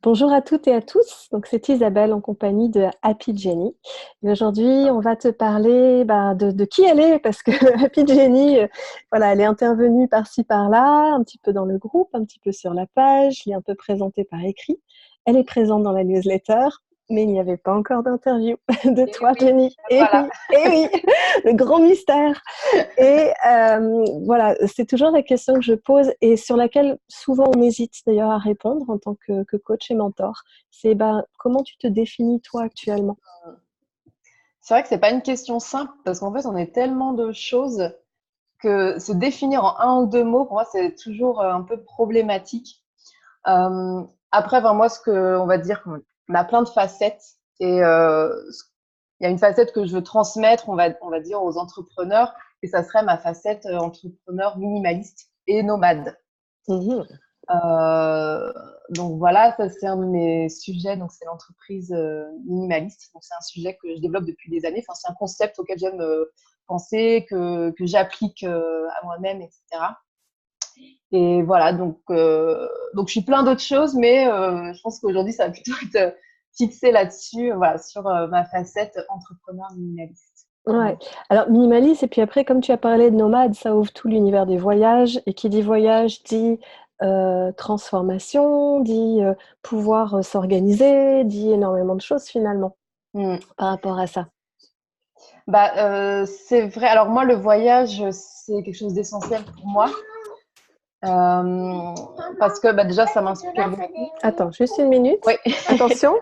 Bonjour à toutes et à tous, donc c'est Isabelle en compagnie de Happy Jenny. Et aujourd'hui, on va te parler de qui elle est, parce que Happy Jenny, voilà, elle est intervenue par-ci par-là, un petit peu dans le groupe, un petit peu sur la page, je l'ai un peu présentée par écrit. Elle est présente dans la newsletter, mais il n'y avait pas encore d'interview de Et toi, oui, Jenny. voilà. Et oui, le grand mystère. Et voilà, c'est toujours la question que je pose et sur laquelle souvent on hésite d'ailleurs à répondre en tant que coach et mentor. C'est comment tu te définis toi actuellement? C'est vrai que c'est pas une question simple parce qu'en fait, on est tellement de choses que se définir en un ou deux mots, pour moi, c'est toujours un peu problématique. Après, enfin, moi, on va dire qu'on a plein de facettes et il y a une facette que je veux transmettre, on va dire, aux entrepreneurs et ça serait ma facette entrepreneur minimaliste et nomade. Mhm. Euh, donc voilà, ça c'est un de mes sujets, donc c'est l'entreprise minimaliste. Donc c'est un sujet que je développe depuis des années. Enfin, c'est un concept auquel j'aime penser, que j'applique à moi-même, etc. Et voilà, donc je suis plein d'autres choses, mais je pense qu'aujourd'hui ça va plutôt être fixé là-dessus, voilà, sur ma facette entrepreneur minimaliste. Ouais. Alors minimaliste et puis après comme tu as parlé de nomade, ça ouvre tout l'univers des voyages et qui dit voyage dit transformation, dit pouvoir s'organiser, dit énormément de choses finalement Mm. par rapport à ça. C'est vrai. Alors moi, le voyage, c'est quelque chose d'essentiel pour moi. Euh, Parce que déjà, ça m'inspire beaucoup. Attends, juste une minute. Oui. Attention.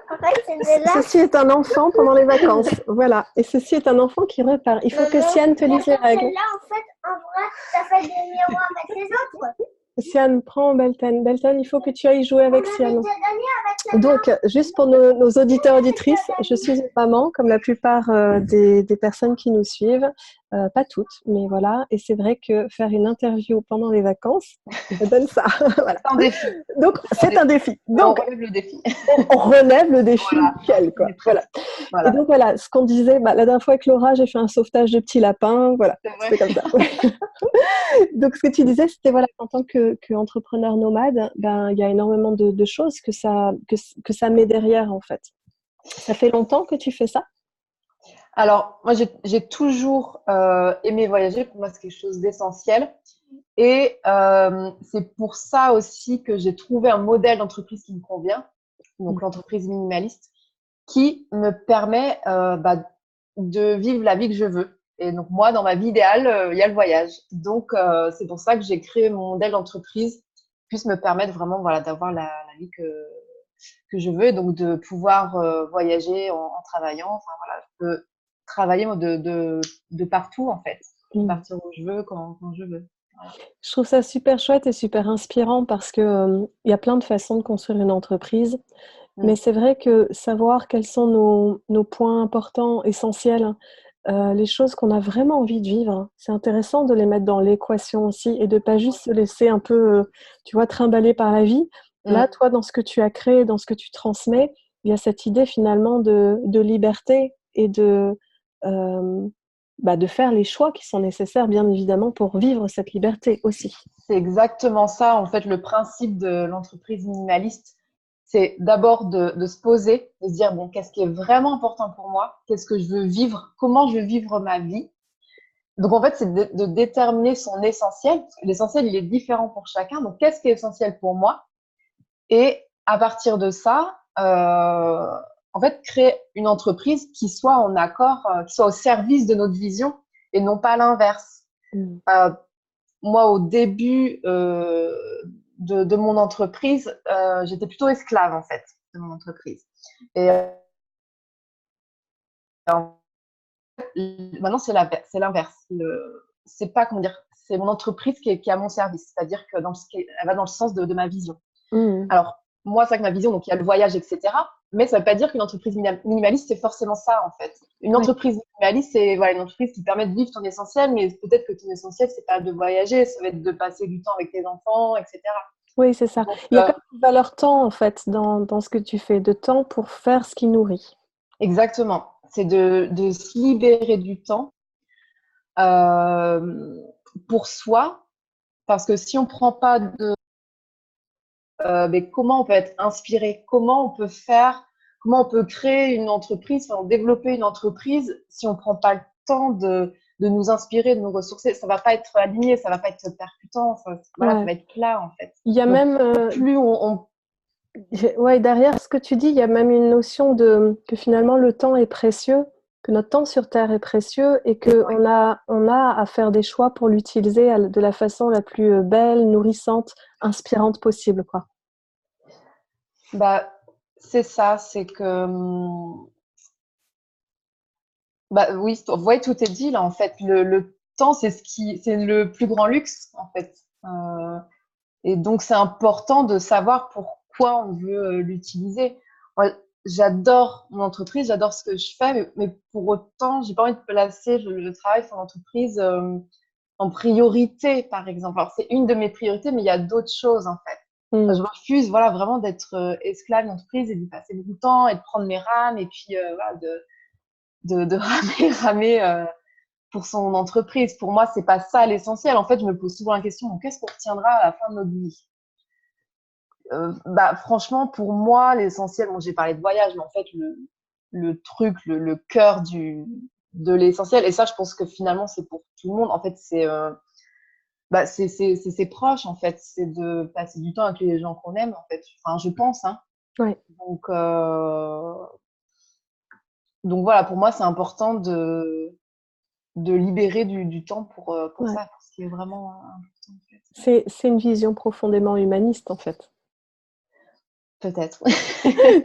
Ceci est un enfant pendant les vacances. Voilà. Et ceci est un enfant qui repart. Il faut que Siane te lise les règles. Celle-là, en fait, en vrai, ça fait des miroirs avec les autres. Siane, prends Belten. Belten, il faut que tu ailles jouer avec On avait Siane. déjà gagné avec celle-là. Donc, juste pour nos auditeurs auditrices, je suis une maman, comme la plupart des personnes qui nous suivent. Pas toutes, mais voilà. Et c'est vrai que faire une interview pendant les vacances, ça donne ça. Voilà. C'est un défi. Donc, c'est un défi. Mais on Donc, relève le défi. on relève le défi Voilà. nickel, On quoi. est prête. Voilà. Et Voilà. donc voilà, ce qu'on disait, la dernière fois avec Laura, j'ai fait un sauvetage de petits lapins, voilà, C'est vrai. c'était comme ça. Donc ce que tu disais, c'était voilà, en tant qu'entrepreneur nomade, il y a énormément de choses que ça met derrière en fait. Ça fait longtemps que tu fais ça? Alors, moi, j'ai toujours aimé voyager. Pour moi, c'est quelque chose d'essentiel. Et c'est pour ça aussi que j'ai trouvé un modèle d'entreprise qui me convient, donc l'entreprise minimaliste, qui me permet de vivre la vie que je veux. Et donc moi, dans ma vie idéale, il y a le voyage. Donc c'est pour ça que j'ai créé mon modèle d'entreprise qui puisse me permettre vraiment voilà, d'avoir la vie que je veux, et donc de pouvoir voyager en travaillant. Enfin voilà, je peux travailler moi, de partout en fait, Mm. partir où je veux, quand je veux. Voilà. Je trouve ça super chouette et super inspirant parce que il y a plein de façons de construire une entreprise. Mais Mm. c'est vrai que savoir quels sont nos points importants, essentiels, les choses qu'on a vraiment envie de vivre, hein, c'est intéressant de les mettre dans l'équation aussi et de pas juste se laisser un peu, tu vois, trimballer par la vie. Là, Mm. toi, dans ce que tu as créé, dans ce que tu transmets, il y a cette idée finalement de liberté et de faire les choix qui sont nécessaires, bien évidemment, pour vivre cette liberté aussi. C'est exactement ça, en fait, le principe de l'entreprise minimaliste. C'est d'abord de se poser, de se dire, bon, qu'est-ce qui est vraiment important pour moi? Qu'est-ce que je veux vivre? Comment je veux vivre ma vie? Donc, en fait, c'est de déterminer son essentiel, parce que l'essentiel, il est différent pour chacun. Donc, qu'est-ce qui est essentiel pour moi? Et à partir de ça, en fait, créer une entreprise qui soit en accord, qui soit au service de notre vision et non pas l'inverse. Mm. Euh, Moi, au début de mon entreprise, j'étais plutôt esclave, en fait, de mon entreprise. Et maintenant, c'est l'inverse. C'est pas, comment dire, c'est mon entreprise qui est à mon service. C'est-à-dire que elle va dans le sens de ma vision. Mm. Alors, moi, c'est avec ma vision, donc il y a le voyage, etc. Mais ça ne veut pas dire qu'une entreprise minimaliste, c'est forcément ça, en fait. Une Ouais. entreprise minimaliste, c'est voilà, une entreprise qui permet de vivre ton essentiel, mais peut-être que ton essentiel, c'est pas de voyager, ça va être de passer du temps avec tes enfants, etc. Oui, c'est ça. Donc, Il y a quand même une valeur temps, en fait, dans ce que tu fais, de temps pour faire ce qui nourrit. exactement. C'est de se libérer du temps euh, pour soi, parce que si on prend pas mais comment on peut être inspiré, comment on peut créer une entreprise, enfin, développer une entreprise si on ne prend pas le temps de nous inspirer, de nous ressourcer. Ça ne va pas être aligné, ça ne va pas être percutant, voilà, ça Ouais. va être plat en fait. Il y a Donc, même, plus on ouais, derrière ce que tu dis, il y a même une notion que finalement le temps est précieux, que notre temps sur Terre est précieux et qu'on a à faire des choix pour l'utiliser de la façon la plus belle, nourrissante, inspirante possible, quoi. bah, c'est ça, c'est que bah oui, ouais, tout est dit là en fait. Le temps, c'est le plus grand luxe en fait. Et donc c'est important de savoir pourquoi on veut l'utiliser. Moi, j'adore mon entreprise, j'adore ce que je fais, mais pour autant, j'ai pas envie de placer le travail sur l'entreprise en priorité, par exemple. Alors c'est une de mes priorités, mais il y a d'autres choses en fait. Enfin, je Mm. refuse, voilà, vraiment d'être esclave d'entreprise et d'y passer beaucoup de temps et de prendre mes rames et puis voilà, de ramer pour son entreprise. Pour moi, c'est pas ça l'essentiel. En fait, je me pose souvent la question, donc, qu'est-ce qu'on retiendra à la fin de notre vie? Bah, franchement, pour moi, l'essentiel, bon, j'ai parlé de voyage, mais en fait, le truc, le cœur de l'essentiel, et ça, je pense que finalement, c'est pour tout le monde. En fait, bah, c'est ses proches, en fait. C'est de passer du temps avec les gens qu'on aime, en fait. Enfin, je pense, hein. Ouais. Donc, donc voilà, pour moi, c'est important de libérer du temps pour Ouais. ça, pour ce qui est vraiment important, en fait. C'est une vision profondément humaniste, en fait. Peut-être.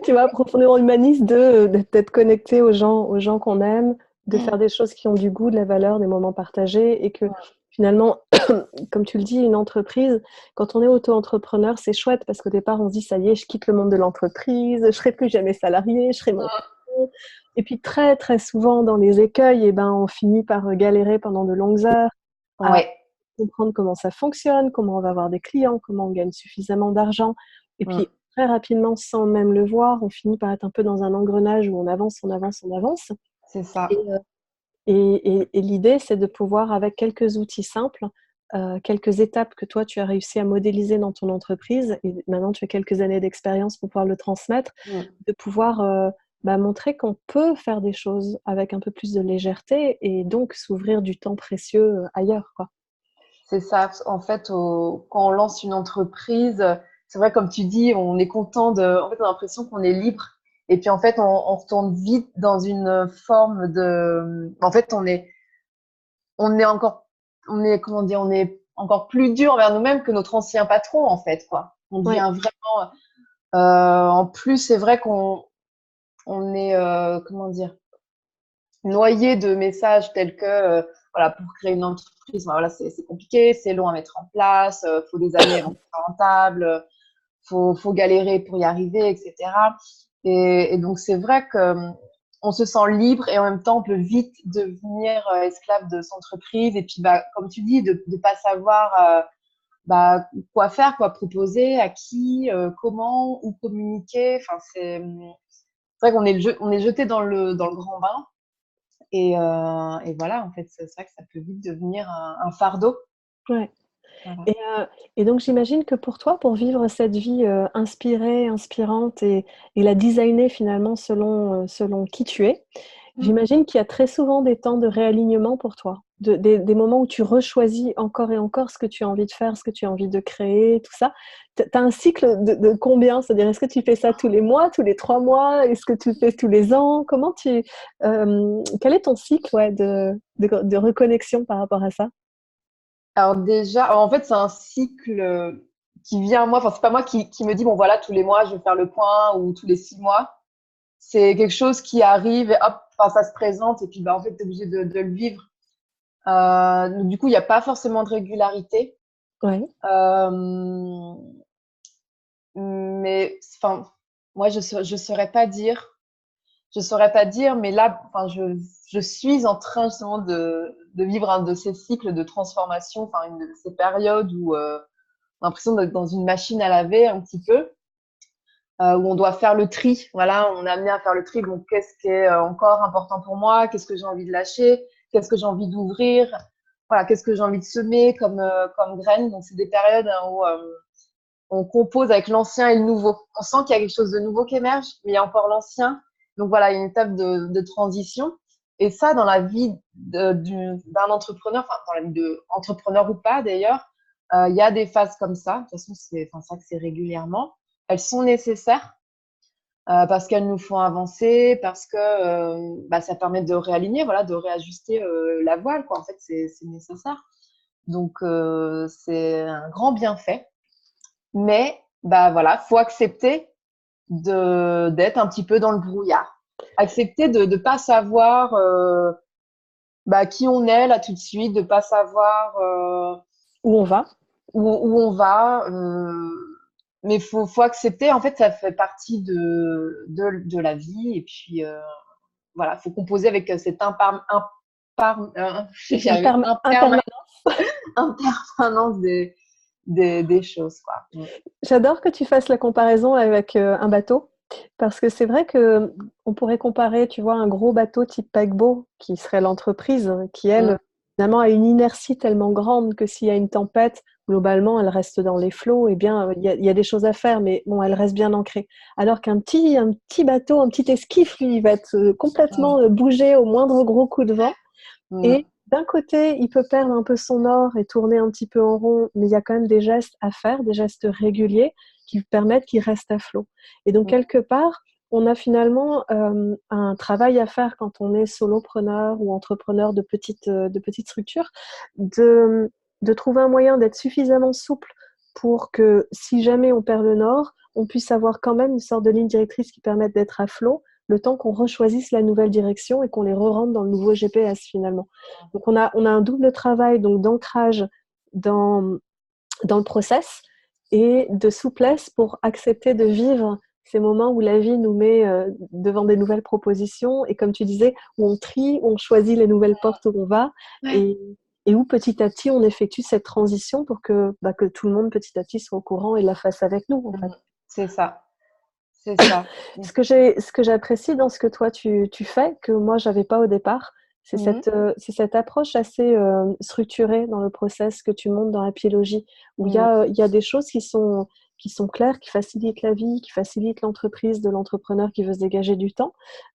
Tu vois, profondément humaniste d'être connecté aux gens qu'on aime, de faire des choses qui ont du goût, de la valeur, des moments partagés, et que finalement, comme tu le dis, une entreprise, quand on est auto-entrepreneur, c'est chouette parce qu'au départ, on se dit, ça y est, je quitte le monde de l'entreprise, je serai plus jamais salarié, je serai mon patron. Et puis très, très souvent, dans les écueils, eh ben, on finit par galérer pendant de longues heures à Ouais. comprendre comment ça fonctionne, comment on va avoir des clients, comment on gagne suffisamment d'argent. Et Mm. puis, très rapidement, sans même le voir, on finit par être un peu dans un engrenage où on avance, on avance, on avance. C'est ça. Et, et l'idée, c'est de pouvoir, avec quelques outils simples, quelques étapes que toi, tu as réussi à modéliser dans ton entreprise, et maintenant tu as quelques années d'expérience pour pouvoir le transmettre, Mm. de pouvoir montrer qu'on peut faire des choses avec un peu plus de légèreté et donc s'ouvrir du temps précieux ailleurs, quoi. C'est ça. En fait, quand on lance une entreprise, c'est vrai, comme tu dis, on est content en fait, on a l'impression qu'on est libre. Et puis, en fait, on retourne vite dans une forme en fait, on est encore, comment dire, on est encore plus dur envers nous-mêmes que notre ancien patron, en fait, quoi. On Ouais, devient vraiment, en plus, c'est vrai on est, comment dire, noyé de messages tels que, voilà, pour créer une entreprise, voilà, c'est compliqué, c'est long à mettre en place, faut des années avant que ce soit rentable, faut galérer pour y arriver, etc. Et donc, c'est vrai que on se sent libre et en même temps, on peut vite devenir esclave de son entreprise. Et puis, bah, comme tu dis, de pas savoir bah, quoi faire, quoi proposer, à qui, comment, où communiquer. Enfin, c'est vrai qu'on on est jeté dans le grand bain. Et voilà, en fait, c'est vrai que ça peut vite devenir un fardeau. ouais. Voilà. Et donc j'imagine que pour toi, pour vivre cette vie inspirée, inspirante et la designer finalement selon qui tu es, Mm. j'imagine qu'il y a très souvent des temps de réalignement pour toi, des moments où tu rechoisis encore et encore ce que tu as envie de faire, ce que tu as envie de créer, tout ça. Tu as un cycle de combien? C'est-à-dire, est-ce que tu fais ça tous les mois, tous les 3 mois? Est-ce que tu le fais tous les ans? Quel est ton cycle, ouais, de reconnexion par rapport à ça? Alors déjà, alors en fait, c'est un cycle qui vient à moi. Enfin, c'est pas moi qui me dit, bon voilà, tous les mois, je vais faire le point ou tous les 6 mois. C'est quelque chose qui arrive et hop, enfin, ça se présente et puis bah, en fait, tu es obligé de le vivre. Donc, du coup, il n'y a pas forcément de régularité. Ouais, Euh, mais enfin, moi, je saurais pas dire. Je saurais pas dire, mais là, enfin, je suis en train justement de vivre un de ces cycles de transformation, enfin, une de ces périodes où on a l'impression d'être dans une machine à laver un petit peu, où on doit faire le tri. Voilà, on est amené à faire le tri. Donc, qu'est-ce qui est encore important pour moi? Qu'est-ce que j'ai envie de lâcher? Qu'est-ce que j'ai envie d'ouvrir? Voilà, qu'est-ce que j'ai envie de semer comme graines? Donc, c'est des périodes hein, où on compose avec l'ancien et le nouveau. On sent qu'il y a quelque chose de nouveau qui émerge, mais il y a encore l'ancien. Donc voilà, il y a une étape de transition. Et ça, dans la vie d'un entrepreneur, enfin dans la vie d'entrepreneur ou pas d'ailleurs, il y a des phases comme ça. De toute façon, ça que c'est régulièrement. Elles sont nécessaires parce qu'elles nous font avancer, parce que ça permet de réaligner, voilà, de réajuster la voile, quoi. En fait, c'est nécessaire. Donc, c'est un grand bienfait. Mais, voilà, faut accepter d'être un petit peu dans le brouillard. Accepter de ne pas savoir qui on est là tout de suite, de pas savoir Où on va. où on va. Mais faut accepter, en fait, ça fait partie de la vie. Et puis, voilà, faut composer avec cette Impermanent. impermanence des choses, quoi. J'adore que tu fasses la comparaison avec un bateau, parce que c'est vrai que on pourrait comparer, tu vois, un gros bateau type paquebot, qui serait l'entreprise, qui elle, finalement, a une inertie tellement grande que s'il y a une tempête, globalement, elle reste dans les flots. Eh bien, il y a des choses à faire, mais bon, elle reste bien ancrée. Alors qu'un petit bateau, un petit esquif, lui, il va être complètement bougé au moindre gros coup de vent. Et d'un côté, il peut perdre un peu son nord et tourner un petit peu en rond, mais il y a quand même des gestes à faire, des gestes réguliers qui permettent qu'il reste à flot. Et donc, quelque part, on a finalement un travail à faire quand on est solopreneur ou entrepreneur de petites structures, de trouver un moyen d'être suffisamment souple pour que si jamais on perd le nord, on puisse avoir quand même une sorte de ligne directrice qui permette d'être à flot, le temps qu'on rechoisisse la nouvelle direction et qu'on les re-rentre dans le nouveau GPS finalement. Donc on a un double travail donc d'ancrage dans le process et de souplesse pour accepter de vivre ces moments où la vie nous met devant des nouvelles propositions et comme tu disais, où on trie, où on choisit les nouvelles portes où on va et où petit à petit on effectue cette transition pour que tout le monde petit à petit soit au courant et la fasse avec nous en fait. C'est ça. C'est ça. Ce que j'apprécie dans ce que toi tu fais, que moi j'avais pas au départ, c'est cette approche assez structurée dans le process que tu montes dans la piélogie, où il y a des choses qui sont claires, qui facilitent la vie, qui facilitent l'entreprise de l'entrepreneur qui veut se dégager du temps.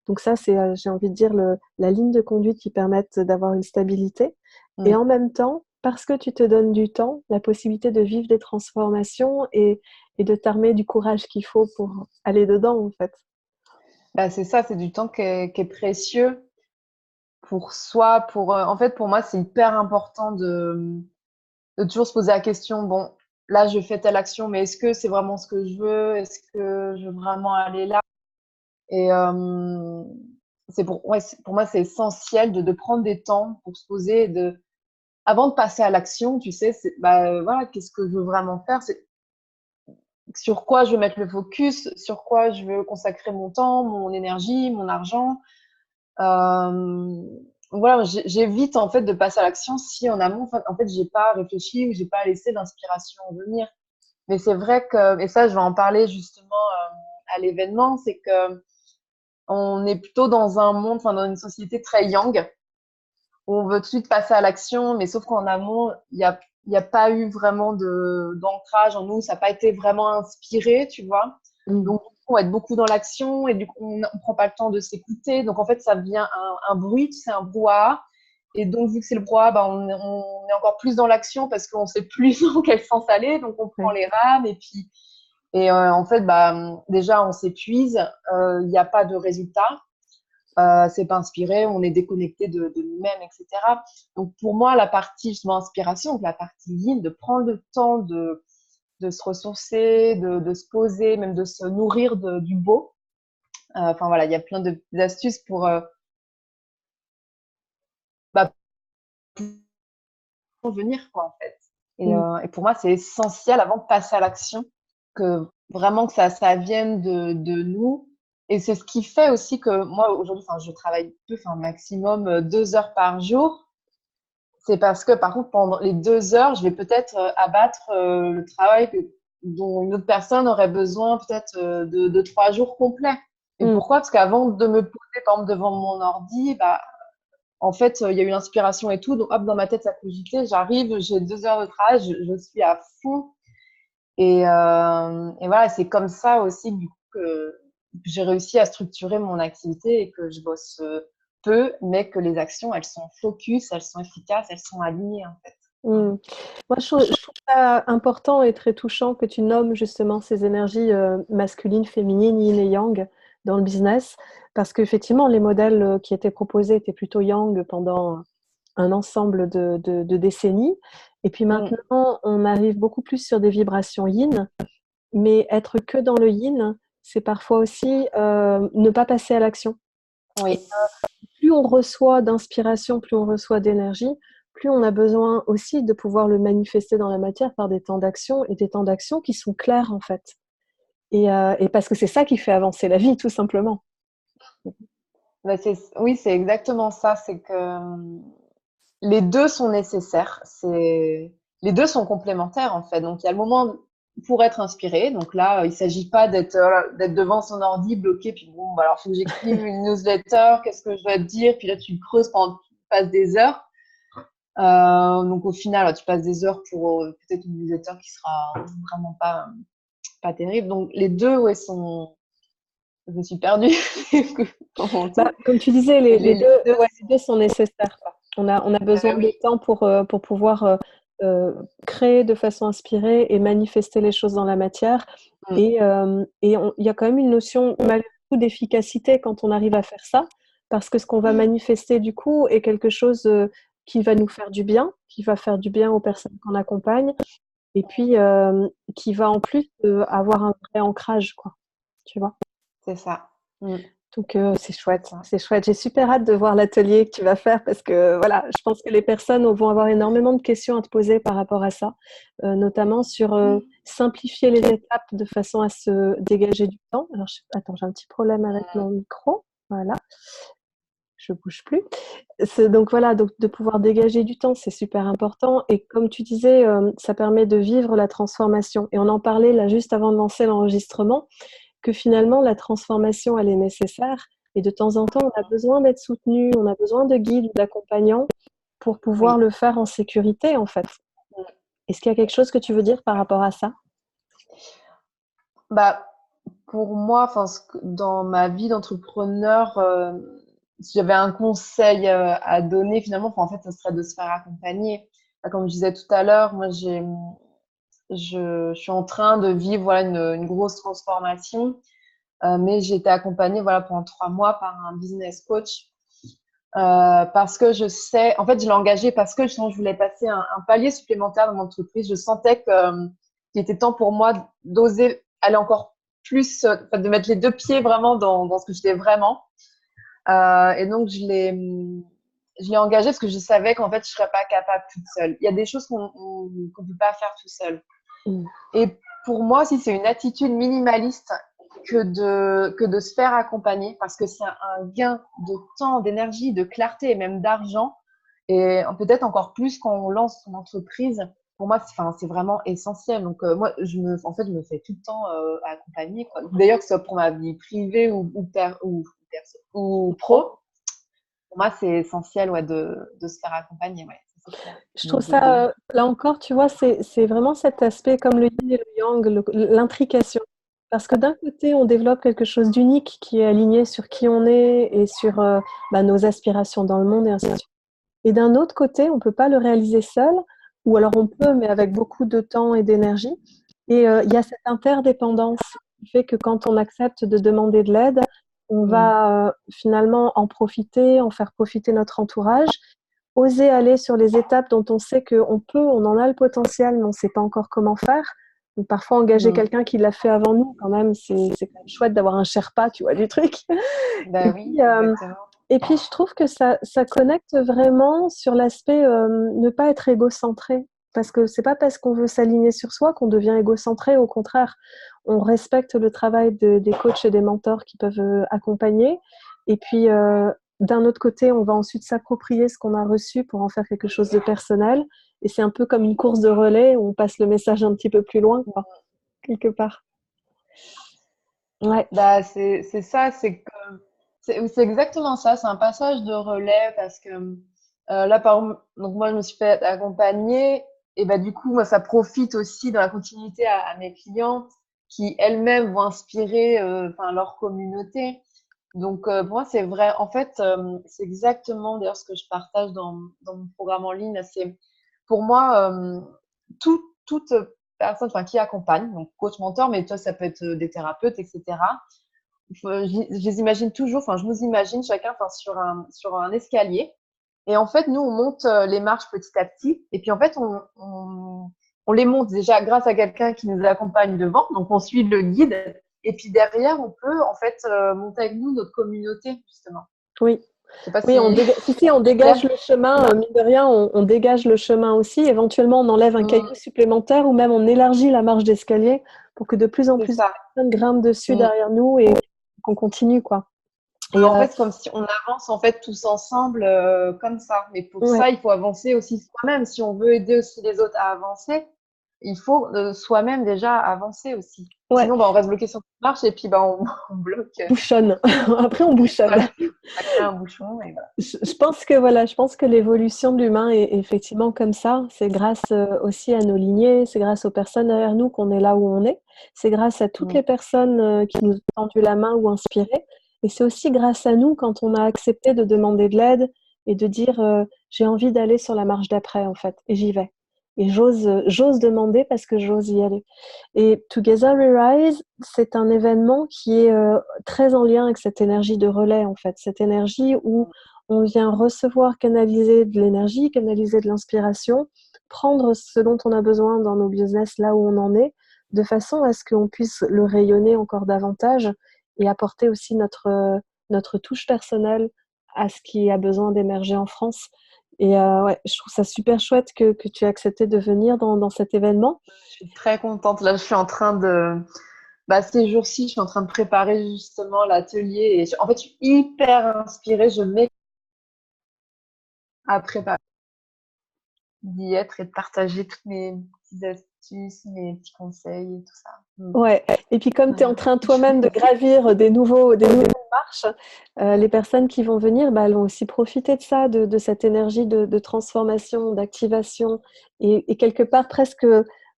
Donc ça, c'est, j'ai envie de dire, la ligne de conduite qui permette d'avoir une stabilité. Et en même temps, parce que tu te donnes du temps, la possibilité de vivre des transformations et de t'armer du courage qu'il faut pour aller dedans, en fait. C'est ça, c'est du temps qui est précieux pour soi. En fait, pour moi, c'est hyper important de toujours se poser la question, bon, là, je fais telle action, mais est-ce que c'est vraiment ce que je veux? Est-ce que je veux vraiment aller là? Et pour moi, c'est essentiel de prendre des temps pour se poser, avant de passer à l'action, tu sais, voilà, qu'est-ce que je veux vraiment faire? Sur quoi je veux mettre le focus, sur quoi je veux consacrer mon temps, mon énergie, mon argent. Voilà, j'évite en fait de passer à l'action si en amont, en fait, j'ai pas réfléchi ou j'ai pas laissé d'inspiration venir. Mais c'est vrai que, et ça, je vais en parler justement à l'événement, c'est que on est plutôt dans un monde, enfin, dans une société très yang, où on veut tout de suite passer à l'action, mais sauf qu'en amont, il y a pas eu vraiment d'ancrage en nous, ça n'a pas été vraiment inspiré, tu vois. Donc, on va être beaucoup dans l'action et du coup, on ne prend pas le temps de s'écouter. Donc, en fait, ça devient un bruit, c'est un brouhaha. Et donc, vu que c'est le brouhaha, on est encore plus dans l'action parce qu'on ne sait plus dans quel sens aller. Donc, on prend les rames et puis, en fait, déjà, on s'épuise, il n'y a pas de résultat. C'est pas inspiré, on est déconnecté de nous-mêmes, etc. Donc pour moi, la partie justement inspiration, donc la partie yin, de prendre le temps de se ressourcer, de se poser, même de se nourrir du beau. Enfin voilà, il y a plein d'astuces pour venir quoi en fait. Et pour moi, c'est essentiel avant de passer à l'action que vraiment que ça vienne de nous. Et c'est ce qui fait aussi que moi aujourd'hui, je travaille peu, maximum 2 heures par jour. C'est parce que par contre, pendant les 2 heures, je vais peut-être abattre le travail dont une autre personne aurait besoin peut-être de 3 jours complets. Et pourquoi? Parce qu'avant de me poser, par exemple, devant mon ordi, en fait, il y a eu l'inspiration et tout. Donc, hop, dans ma tête, ça cogitait. J'arrive, j'ai 2 heures de travail, je suis à fond. Et voilà, c'est comme ça aussi, du coup, que j'ai réussi à structurer mon activité et que je bosse peu, mais que les actions, elles sont focus, elles sont efficaces, elles sont alignées, en fait. Moi, je trouve ça important et très touchant que tu nommes justement ces énergies masculines, féminines, yin et yang dans le business, parce qu'effectivement, les modèles qui étaient proposés étaient plutôt yang pendant un ensemble de décennies. Et puis Mm. maintenant, on arrive beaucoup plus sur des vibrations yin, mais être que dans le yin, c'est parfois aussi ne pas passer à l'action. Et Oui, plus on reçoit d'inspiration, plus on reçoit d'énergie, plus on a besoin aussi de pouvoir le manifester dans la matière par des temps d'action et des temps d'action qui sont clairs en fait. Et parce que c'est ça qui fait avancer la vie, tout simplement. bah, oui, c'est exactement ça. C'est que les deux sont nécessaires. Les deux sont complémentaires, en fait. Donc, il y a le moment pour être inspiré. Donc là, il ne s'agit pas d'être devant son ordi bloqué. Puis bon, bah, alors, il faut que j'écrive une newsletter. Qu'est-ce que je dois te dire? Puis là, tu creuses pendant tu passes des heures. Donc, au final, tu passes des heures pour peut-être une newsletter qui sera vraiment pas terrible. Donc, les deux, ouais, sont. Je me suis perdue. Comment on dit? Comme tu disais, les deux, Deux ouais, les deux sont nécessaires, quoi. On a besoin de oui. temps pour pouvoir euh, créer de façon inspirée et manifester les choses dans la matière. Mm. Et il y a quand même une notion, malgré tout, d'efficacité quand on arrive à faire ça, parce que ce qu'on va manifester du coup est quelque chose qui va nous faire du bien, qui va faire du bien aux personnes qu'on accompagne, et puis qui va en plus avoir un vrai ancrage, quoi. Tu vois? C'est ça. Mm. Donc c'est C'est chouette, ça. c'est chouette. J'ai super hâte de voir l'atelier que tu vas faire parce que voilà, je pense que les personnes vont avoir énormément de questions à te poser par rapport à ça, notamment sur simplifier les étapes de façon à se dégager du temps. Alors, attends, j'ai un petit problème avec mon micro. Voilà, je bouge plus. Donc voilà, donc de pouvoir dégager du temps, c'est super important. Et comme tu disais, ça permet de vivre la transformation. Et on en parlait là juste avant de lancer l'enregistrement que finalement la transformation elle est nécessaire et de temps en temps on a besoin d'être soutenu, on a besoin de guides ou d'accompagnants pour pouvoir Oui. le faire en sécurité en fait. Est-ce qu'il y a quelque chose que tu veux dire par rapport à ça? Bah, pour moi, enfin, dans ma vie d'entrepreneur, si j'avais un conseil à donner, finalement, enfin, en fait, ce serait de se faire accompagner. Comme je disais tout à l'heure, moi, je suis en train de vivre voilà, une grosse transformation, mais j'ai été accompagnée voilà, pendant 3 mois par un business coach. Parce que je sais, en fait, je l'ai engagé parce que je voulais passer un palier supplémentaire dans mon entreprise. Je sentais qu'il était temps pour moi d'oser aller encore plus, de mettre les deux pieds vraiment dans ce que j'étais vraiment. Et donc, je l'ai engagé parce que je savais qu'en fait, je serais pas capable toute seule. Il y a des choses qu'on peut pas faire tout seul. Mm. Et pour moi aussi, c'est une attitude minimaliste que de se faire accompagner parce que c'est un gain de temps, d'énergie, de clarté et même d'argent. Et peut-être encore plus quand on lance son entreprise. Pour moi, c'est vraiment essentiel. Donc, moi, en fait, je me fais tout le temps accompagner, quoi. D'ailleurs, que ce soit pour ma vie privée ou pro, pour moi, c'est essentiel ouais, de se faire accompagner. Ouais, ça, c'est clair. Je trouve Donc, ça, là encore, tu vois, c'est vraiment cet aspect comme le yin et le yang, l'intrication. Parce que d'un côté, on développe quelque chose d'unique qui est aligné sur qui on est et sur nos aspirations dans le monde et ainsi de suite. Et d'un autre côté, on ne peut pas le réaliser seul, ou alors on peut, mais avec beaucoup de temps et d'énergie. Et il y a cette interdépendance qui fait que quand on accepte de demander de l'aide, on va finalement en profiter, en faire profiter notre entourage, oser aller sur les étapes dont on sait qu'on peut, on en a le potentiel, mais on ne sait pas encore comment faire. Donc parfois engager quelqu'un qui l'a fait avant nous, quand même, c'est quand même chouette d'avoir un Sherpa, tu vois, du truc. Et bah oui, puis, exactement. et puis, je trouve que ça connecte vraiment sur l'aspect ne pas être égocentré. Parce que c'est pas parce qu'on veut s'aligner sur soi qu'on devient égocentré. Au contraire, on respecte le travail des coachs et des mentors qui peuvent accompagner. Et puis, d'un autre côté, on va ensuite s'approprier ce qu'on a reçu pour en faire quelque chose de personnel. Et c'est un peu comme une course de relais où on passe le message un petit peu plus loin, quoi, quelque part. Ouais. Bah, c'est ça, c'est exactement ça, c'est un passage de relais parce que là, par exemple, donc moi, je me suis fait accompagner Et bah, du coup, moi, ça profite aussi dans la continuité à mes clientes qui elles-mêmes vont inspirer enfin, leur communauté. Donc, pour moi, c'est vrai. En fait, c'est exactement d'ailleurs ce que je partage dans mon programme en ligne. C'est pour moi, toute personne enfin, qui accompagne, donc coach, mentor, mais toi, ça peut être des thérapeutes, etc. Je les imagine toujours, enfin, je nous imagine chacun enfin, sur un escalier. Et en fait, nous, on monte les marches petit à petit. Et puis, en fait, on les monte déjà grâce à quelqu'un qui nous accompagne devant. Donc, on suit le guide. Et puis, derrière, on peut, en fait, monter avec nous notre communauté, justement. Oui. Je sais pas Oui, si si, on c'est clair. dégage le chemin, mine de rien, on dégage le chemin aussi. Éventuellement, on enlève un caillou Mm, supplémentaire ou même on élargit la marche d'escalier pour que de plus en c'est plus de ça. personnes grimpent dessus Mm. derrière nous et qu'on continue, quoi. Et En fait, c'est comme si on avance en fait tous ensemble comme ça. Mais pour ouais, ça, il faut avancer aussi soi-même. Si on veut aider aussi les autres à avancer, il faut soi-même déjà avancer aussi. ouais, Sinon, bah, on reste bloqué sur cette marche et puis bah, on bloque. bouchonne. Après, on bouchonne. Voilà, ça crée un bouchon et voilà. Je pense que voilà, je pense que l'évolution de l'humain est effectivement comme ça. C'est grâce aussi à nos lignées, c'est grâce aux personnes derrière nous qu'on est là où on est. C'est grâce à toutes Mm. les personnes qui nous ont tendu la main ou inspiré. Et c'est aussi grâce à nous quand on a accepté de demander de l'aide et de dire j'ai envie d'aller sur la marche d'après en fait, et j'y vais. Et j'ose demander parce que j'ose y aller. Et Together We Rise, c'est un événement qui est très en lien avec cette énergie de relais en fait, cette énergie où on vient recevoir, canaliser de l'énergie, canaliser de l'inspiration, prendre ce dont on a besoin dans nos business là où on en est, de façon à ce qu'on puisse le rayonner encore davantage et apporter aussi notre touche personnelle à ce qui a besoin d'émerger en France. Et ouais, je trouve ça super chouette que tu aies accepté de venir dans cet événement. Je suis très contente. Là, je suis en train de, bah, ces jours-ci, je suis en train de préparer justement l'atelier et en fait, je suis hyper inspirée. Je m'ai à préparer d'y être et de partager toutes mes petites astuces, mes petits conseils et tout ça. Mm. Ouais, et puis comme tu es en Voilà. train toi-même de gravir des nouvelles marches, les personnes qui vont venir, bah, elles vont aussi profiter de ça, de cette énergie de transformation, d'activation, et quelque part presque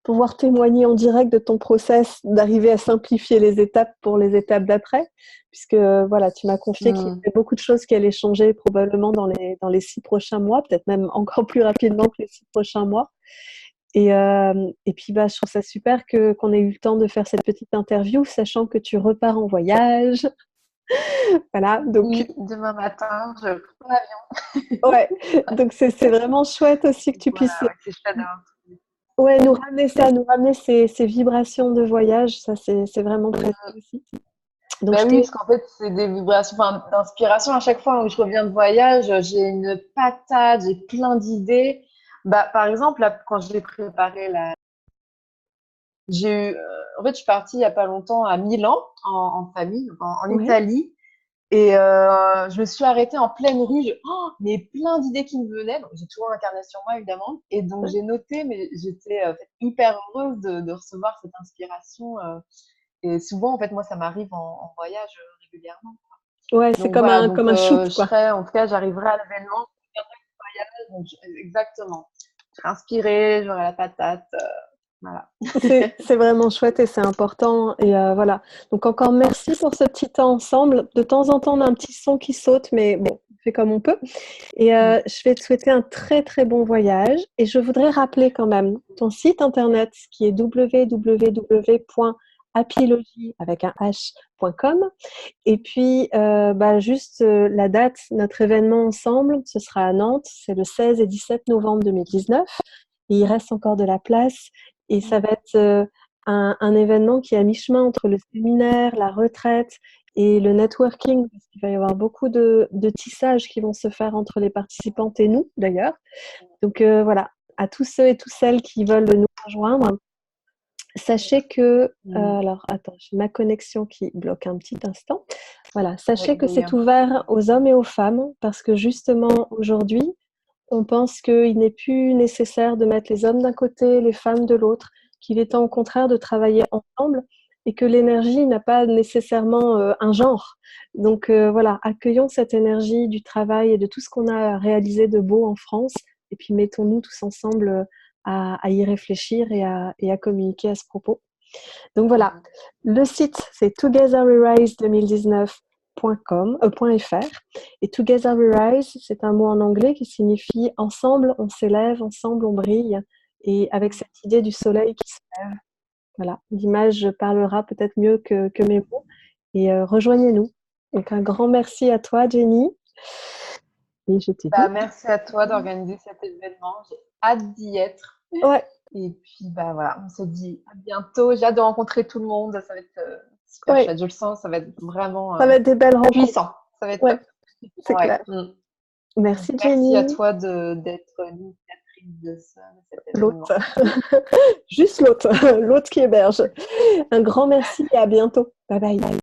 pouvoir témoigner en direct de ton process, d'arriver à simplifier les étapes pour les étapes d'après, puisque voilà, tu m'as confié qu'il y Mm. avait beaucoup de choses qui allaient changer probablement dans les 6 prochains mois, peut-être même encore plus rapidement que les 6 prochains mois. Et puis, bah, je trouve ça super qu'on ait eu le temps de faire cette petite interview, sachant que tu repars en voyage. Voilà, donc, Oui, demain matin, je prends l'avion. ouais, donc c'est vraiment chouette aussi que tu Voilà, puisses ouais, c'est chouette d'avoir trouvé. ouais, nous ramener ça, nous ramener ces vibrations de voyage. Ça, c'est vraiment très cool aussi. Donc, Bah je oui, t'ai. parce qu'en fait, c'est des vibrations, enfin, d'inspiration. À chaque fois où je reviens de voyage, j'ai une patate, j'ai plein d'idées. Bah, par exemple, là, quand j'ai préparé j'ai eu, en fait, je suis partie il y a pas longtemps à Milan en famille, donc en Ouais, Italie. Et je me suis arrêtée en pleine rue, mais plein d'idées qui me venaient. Donc, j'ai toujours un carnet sur moi, évidemment. Et donc, j'ai noté, mais j'étais en fait, hyper heureuse de recevoir cette inspiration. Et souvent, en fait, moi, ça m'arrive en voyage régulièrement. ouais, c'est Donc voilà, comme donc un shoot, je quoi. serai, en tout cas, j'arriverai à l'événement. Je reviendrai du voyage, donc exactement. Je serai inspirée, j'aurai la patate. Voilà. C'est vraiment chouette et c'est important. Et voilà. Donc encore merci pour ce petit temps ensemble. De temps en temps, on a un petit son qui saute, mais bon, on fait comme on peut. Et Mm. je vais te souhaiter un très très bon voyage. Et je voudrais rappeler quand même ton site internet qui est www.happylogy avec un h.com. Et puis bah, juste la date, notre événement ensemble, ce sera à Nantes, c'est le 16 et 17 novembre 2019. Et il reste encore de la place. Et ça va être un événement qui est à mi-chemin entre le séminaire, la retraite et le networking, parce qu'il va y avoir beaucoup de tissages qui vont se faire entre les participantes et nous, d'ailleurs. Donc voilà, à tous ceux et toutes celles qui veulent nous rejoindre, sachez que, Mm. alors attends, j'ai ma connexion qui bloque un petit instant. Voilà, Oui, sachez que c'est d'ailleurs. ouvert aux hommes et aux femmes, parce que justement, aujourd'hui, on pense qu'il n'est plus nécessaire de mettre les hommes d'un côté, les femmes de l'autre, qu'il est temps au contraire de travailler ensemble et que l'énergie n'a pas nécessairement un genre. Donc voilà, accueillons cette énergie du travail et de tout ce qu'on a réalisé de beau en France et puis mettons-nous tous ensemble à y réfléchir et à communiquer à ce propos. Donc voilà, le site c'est togetherwerise2019.fr et Together We Rise, c'est un mot en anglais qui signifie ensemble on s'élève, ensemble on brille, et avec cette idée du soleil qui se lève. Voilà, l'image parlera peut-être mieux que mes mots, et rejoignez-nous. Donc un grand merci à toi Jenny, et je te dis Merci à toi d'organiser cet événement. J'ai hâte d'y être. ouais. Et puis, voilà, on se dit à bientôt. J'ai hâte de rencontrer tout le monde. Ça va être super Ouais. chouette. Je le sens, ça va être vraiment Ça va être des belles rencontres. puissant. Ça va être Ouais, top. c'est clair. Merci Merci Jenny. à toi d'être l'initiatrice de cet événement. L'autre. Juste l'autre. L'autre qui héberge. Un grand merci et à bientôt. Bye bye.